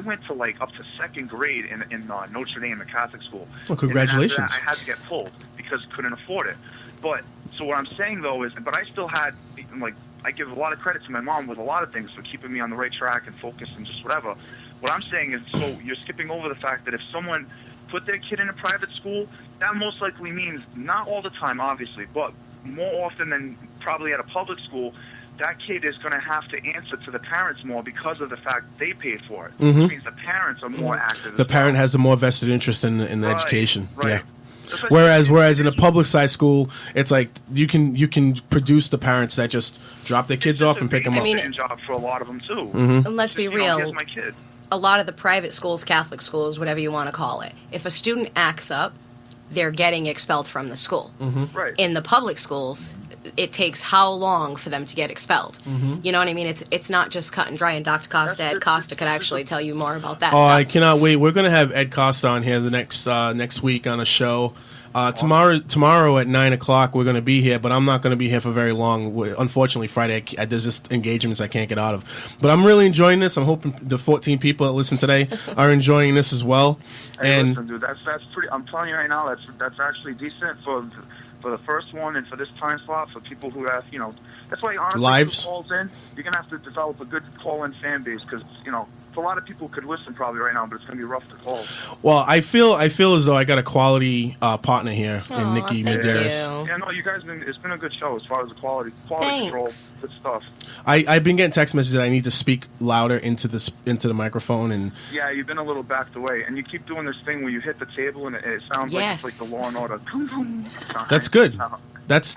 went to like up to second grade in Notre Dame, the Catholic school. Well, congratulations. And after that, I had to get pulled because couldn't afford it. But so what I'm saying though is, but I still had, like, I give a lot of credit to my mom with a lot of things for keeping me on the right track and focus and just whatever. What I'm saying is, so you're skipping over the fact that if someone put their kid in a private school, that most likely means, not all the time obviously, but more often than probably at a public school, that kid is going to have to answer to the parents more because of the fact they paid for it. Mm-hmm. Which means the parents are more active. The parent has a more vested interest in the education. Right. Yeah. Whereas in a public side school, it's like you can produce the parents that just drop their kids off and pick them up. I mean, it's a job for a lot of them too. Mm-hmm. And let's be real. Here's my kid. A lot of the private schools, Catholic schools, whatever you want to call it, if a student acts up, they're getting expelled from the school. Mm-hmm. Right. In the public schools, it takes how long for them to get expelled? Mm-hmm. You know what I mean? It's not just cut and dry, and Dr. Costa, Ed Costa, could actually tell you more about that Oh, stuff. I cannot wait. We're going to have Ed Costa on here the next week on a show. Tomorrow at 9 o'clock we're going to be here, but I'm not going to be here for very long. Unfortunately, Friday there's just engagements I can't get out of. But I'm really enjoying this. I'm hoping the 14 people that listen today are enjoying this as well. Hey, and listen, dude, that's pretty. I'm telling you right now, that's actually decent for the first one and for this time slot for people who have, you know. That's why honestly, lives calls in, you're gonna have to develop a good call-in fan base because, you know, a lot of people could listen probably right now, but it's going to be rough to call. Well, I feel as though I got a quality partner here in Nikki Medeiros. Yeah, no, you guys it's been a good show as far as the quality control, good stuff. I've been getting text messages that I need to speak louder into the microphone, and yeah, you've been a little backed away, and you keep doing this thing where you hit the table and it sounds like it's like the Law and Order. That's good. That's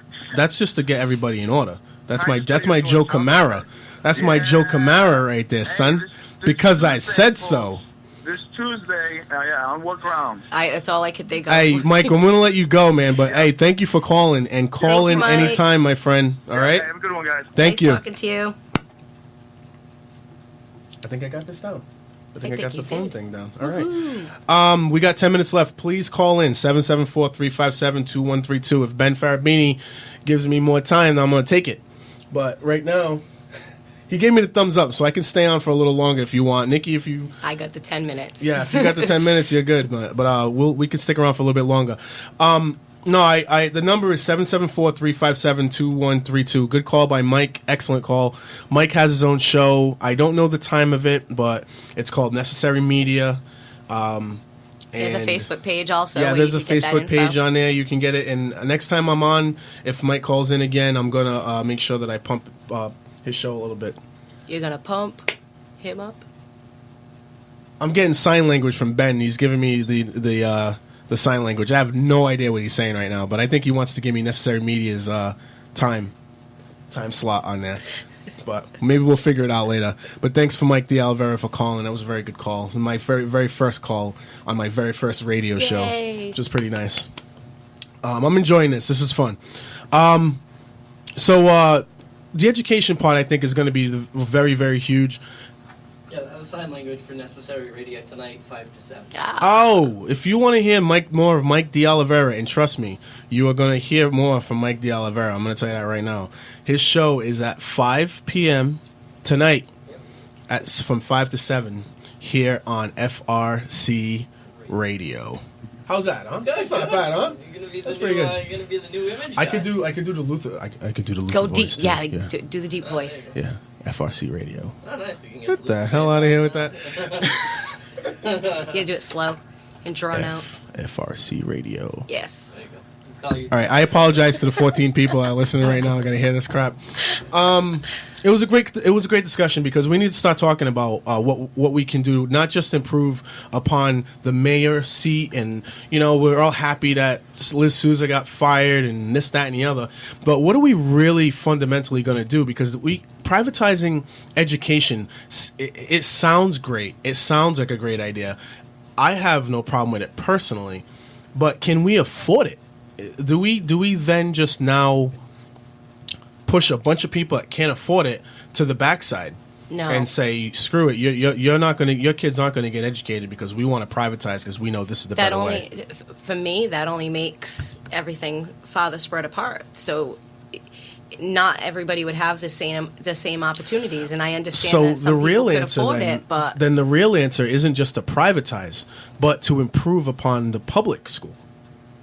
just to get everybody in order. That's my Joe Camara. That's my Joe Camara right there, son. Because I said so. This Tuesday, on what ground? That's all I could think of. Hey, Mike, I'm going to let you go, man. But, hey, thank you for calling. And call in anytime, my friend. All right? Have a good one, guys. Thank you. Nice talking to you. I think I got this down. I think I got the phone thing down. All right. We got 10 minutes left. Please call in, 774-357-2132. If Ben Farabini gives me more time, then I'm going to take it. But right now... He gave me the thumbs up, so I can stay on for a little longer if you want. Nikki, if you... I got the 10 minutes. Yeah, if you got the 10 minutes, you're good. But we can stick around for a little bit longer. No, the number is 774-357-2132. Good call by Mike. Excellent call. Mike has his own show. I don't know the time of it, but it's called Necessary Media. There's a Facebook page also. Yeah, there's a Facebook page on there. You can get it. And next time I'm on, if Mike calls in again, I'm going to make sure that I pump... his show a little bit. You're going to pump him up? I'm getting sign language from Ben. He's giving me the sign language. I have no idea what he's saying right now, but I think he wants to give me Necessary Media's time slot on there. But maybe we'll figure it out later. But thanks for Mike D'Alvera for calling. That was a very good call. It was my very, very first call on my very first radio show, which was pretty nice. I'm enjoying this. This is fun. So the education part, I think, is going to be very, very huge. Yeah, that was sign language for Necessary Radio tonight, 5 to 7. Oh, if you want to hear more of Mike D'Alvera, and trust me, you are going to hear more from Mike D'Alvera. I'm going to tell you that right now. His show is at 5 p.m. tonight, from 5 to 7, here on FRC Radio. How's that, huh? That's not bad, huh? That's pretty good. You're gonna be the new image I guy. could do the Luther. I could do the Luther Go voice deep. too. Yeah, do the deep voice. Yeah, FRC Radio. Oh, nice. We can get Get the hell out of here with that. You do it slow and drawn out. FRC Radio. Yes. There you go. Call you. All right, I apologize to the 14 people that are listening right now. I'm gonna hear this crap. It was a great discussion because we need to start talking about what we can do, not just improve upon the mayor seat, and we're all happy that Liz Souza got fired and this, that, and the other. But what are we really fundamentally going to do? Because privatizing education, it sounds great. It sounds like a great idea. I have no problem with it personally, but can we afford it? Do we then just now push a bunch of people that can't afford it to the backside? No. And say, screw it, you're not gonna, your kids aren't gonna get educated because we want to privatize because we know this is the better way. For me, that only makes everything farther spread apart. So not everybody would have the same opportunities, and I understand that some people could afford it, but then the real answer isn't just to privatize, but to improve upon the public school.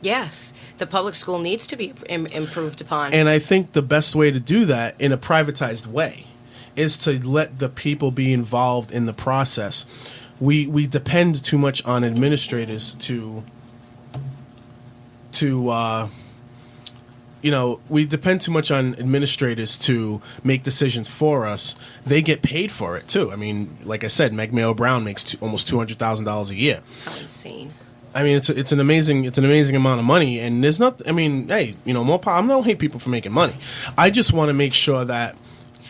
yes, the public school needs to be improved upon. And I think the best way to do that in a privatized way is to let the people be involved in the process. We depend too much on administrators we depend too much on administrators to make decisions for us. They get paid for it too. I mean, like I said, Meg Mayo Brown makes almost $200,000 a year. How insane! I mean, it's an amazing amount of money, and there's not. I mean, hey, more power. I don't hate people for making money. I just want to make sure that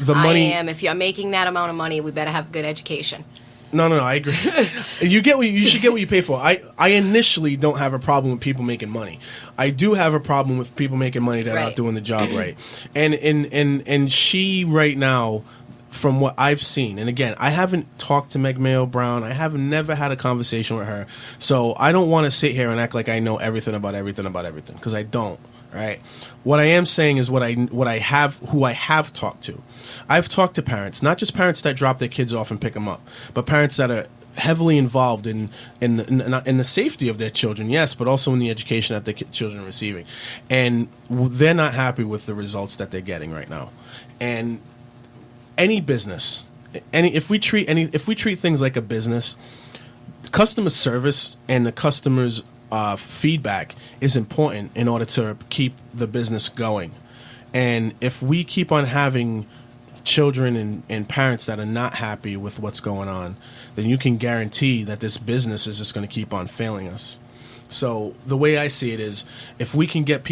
the money. If you're making that amount of money, we better have good education. No, I agree. You should get what you pay for. I initially don't have a problem with people making money. I do have a problem with people making money that aren't doing the job right. And she right now, from what I've seen, and again, I haven't talked to Meg Mayo Brown. I have never had a conversation with her. So I don't want to sit here and act like I know everything about everything because I don't. Right? What I am saying is who I have talked to. I've talked to parents, not just parents that drop their kids off and pick them up, but parents that are heavily involved in the safety of their children, yes, but also in the education that their children are receiving, and they're not happy with the results that they're getting right now. And any business, if we treat things like a business, customer service and the customer's feedback is important in order to keep the business going. And if we keep on having children and parents that are not happy with what's going on, then you can guarantee that this business is just going to keep on failing us. So the way I see it is, if we can get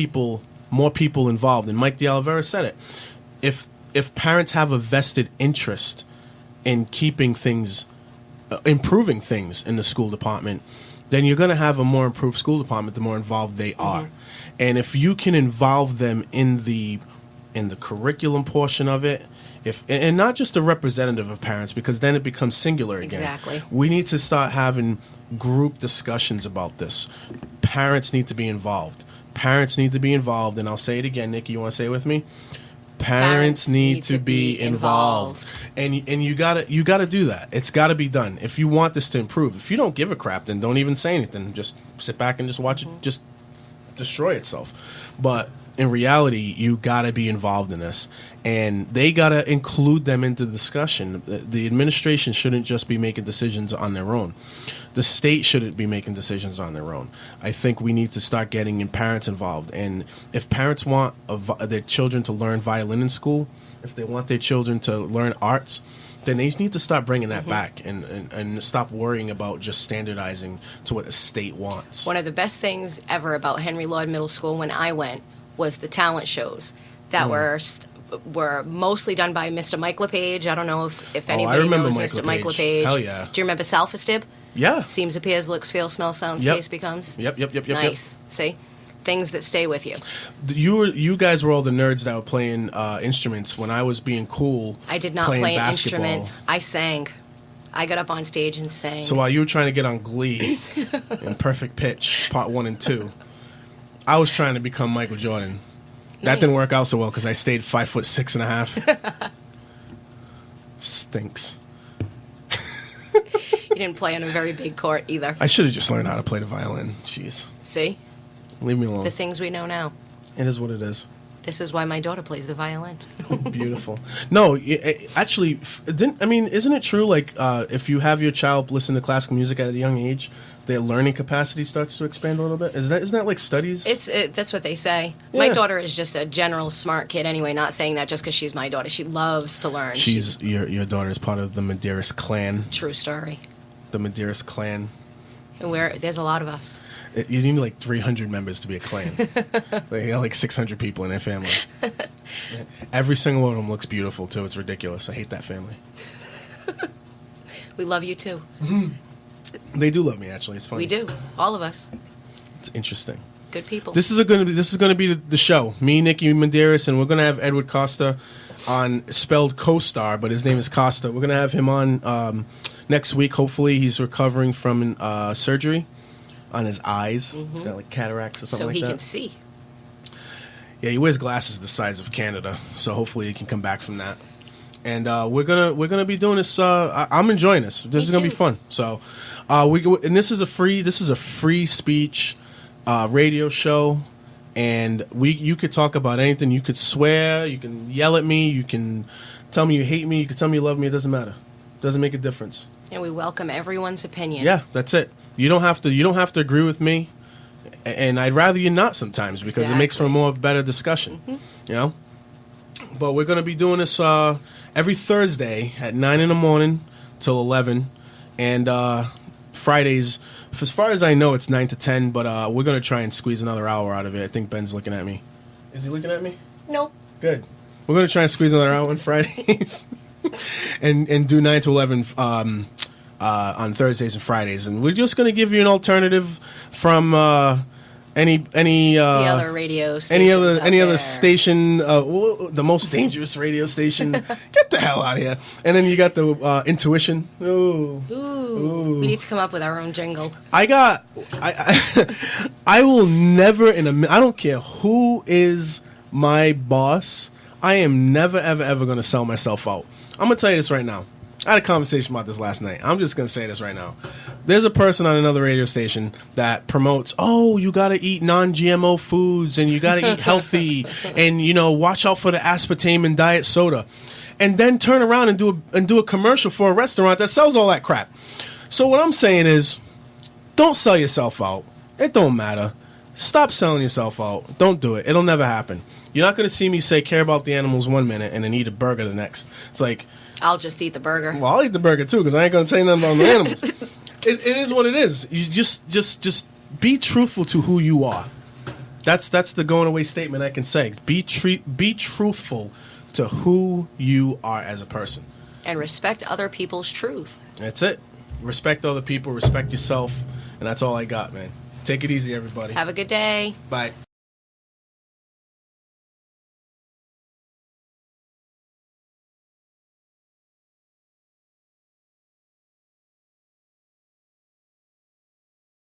more people involved, and Mike D'Alvera said it, if parents have a vested interest in keeping things, improving things in the school department, then you're going to have a more improved school department the more involved they are. Mm-hmm. And if you can involve them in the curriculum portion of it, and not just a representative of parents, because then it becomes singular again. Exactly. We need to start having group discussions about this. Parents need to be involved. Parents need to be involved, and I'll say it again, Nikki, you want to say it with me? Parents need to be involved. And you gotta do that. It's gotta be done. If you want this to improve. If you don't give a crap, then don't even say anything. Just sit back and just watch it just destroy itself. But in reality, you gotta be involved in this. And they gotta include them into the discussion. The administration shouldn't just be making decisions on their own. The state shouldn't be making decisions on their own. I think we need to start getting parents involved. And if parents want their children to learn violin in school, if they want their children to learn arts, then they need to start bringing that back and stop worrying about just standardizing to what the state wants. One of the best things ever about Henry Lord Middle School when I went was the talent shows that were mostly done by Mr. Mike LePage. I don't know if anybody knows Mr. Mike LePage. Hell yeah. Do you remember Salfastib? Yeah. Seems, appears, looks, feels, smells, sounds, taste, becomes. Yep. Nice. See? Things that stay with you. You guys were all the nerds that were playing instruments when I was being cool. I did not play an instrument. I sang. I got up on stage and sang. So while you were trying to get on Glee in Perfect Pitch, Part 1 and 2, I was trying to become Michael Jordan. That didn't work out so well because I stayed 5'6.5". Stinks. You didn't play on a very big court either. I should have just learned how to play the violin. Jeez. See? Leave me alone. The things we know now. It is what it is. This is why my daughter plays the violin. Beautiful. No, actually, isn't it true, like, if you have your child listen to classical music at a young age, their learning capacity starts to expand a little bit? Isn't that like studies? That's what they say. Yeah. My daughter is just a general smart kid anyway, not saying that just because she's my daughter. She loves to learn. Your daughter is part of the Medeiros clan. True story. The Medeiros clan. And there's a lot of us. You need like 300 members to be a clan. They got like 600 people in their family. Every single one of them looks beautiful too. It's ridiculous. I hate that family. We love you too. They do love me, actually. It's funny. We do. All of us. It's interesting. Good people. This is going to be the show. Me, Nikki Medeiros, and we're going to have Edward Costa on, spelled co-star, but his name is Costa. We're going to have him on next week. Hopefully, he's recovering from surgery on his eyes. He's got like cataracts or something like that. So he can see. Yeah, he wears glasses the size of Canada, so hopefully he can come back from that. And we're gonna be doing this. I'm enjoying this. This is gonna be fun. So, this is a free speech radio show, and you could talk about anything. You could swear. You can yell at me. You can tell me you hate me. You can tell me you love me. It doesn't matter. It doesn't make a difference. And we welcome everyone's opinion. Yeah, that's it. You don't have to agree with me, and I'd rather you not sometimes because it makes for a more better discussion. You know. But we're gonna be doing this every Thursday at 9 in the morning till 11, and Fridays, as far as I know, it's 9 to 10. But we're gonna try and squeeze another hour out of it. I think Ben's looking at me. Is he looking at me? No. Good. We're gonna try and squeeze another hour on Fridays, and do 9 to 11 on Thursdays and Fridays, and we're just gonna give you an alternative from any the other radio stations any other station, the most dangerous radio station. Get the hell out of here! And then you got the Intuition. Ooh. We need to come up with our own jingle. I will never I don't care who is my boss. I am never ever going to sell myself out. I'm gonna tell you this right now. I had a conversation about this last night. I'm just going to say this right now. There's a person on another radio station that promotes, oh, you got to eat non-GMO foods and you got to eat healthy and, watch out for the aspartame in diet soda. And then turn around and do a commercial for a restaurant that sells all that crap. So what I'm saying is, don't sell yourself out. It don't matter. Stop selling yourself out. Don't do it. It'll never happen. You're not going to see me say care about the animals 1 minute and then eat a burger the next. It's like, I'll just eat the burger. Well, I'll eat the burger too because I ain't gonna say nothing about the animals. It is what it is. You just be truthful to who you are. That's the going away statement I can say. Be truthful to who you are as a person. And respect other people's truth. That's it. Respect other people. Respect yourself, and that's all I got, man. Take it easy, everybody. Have a good day. Bye.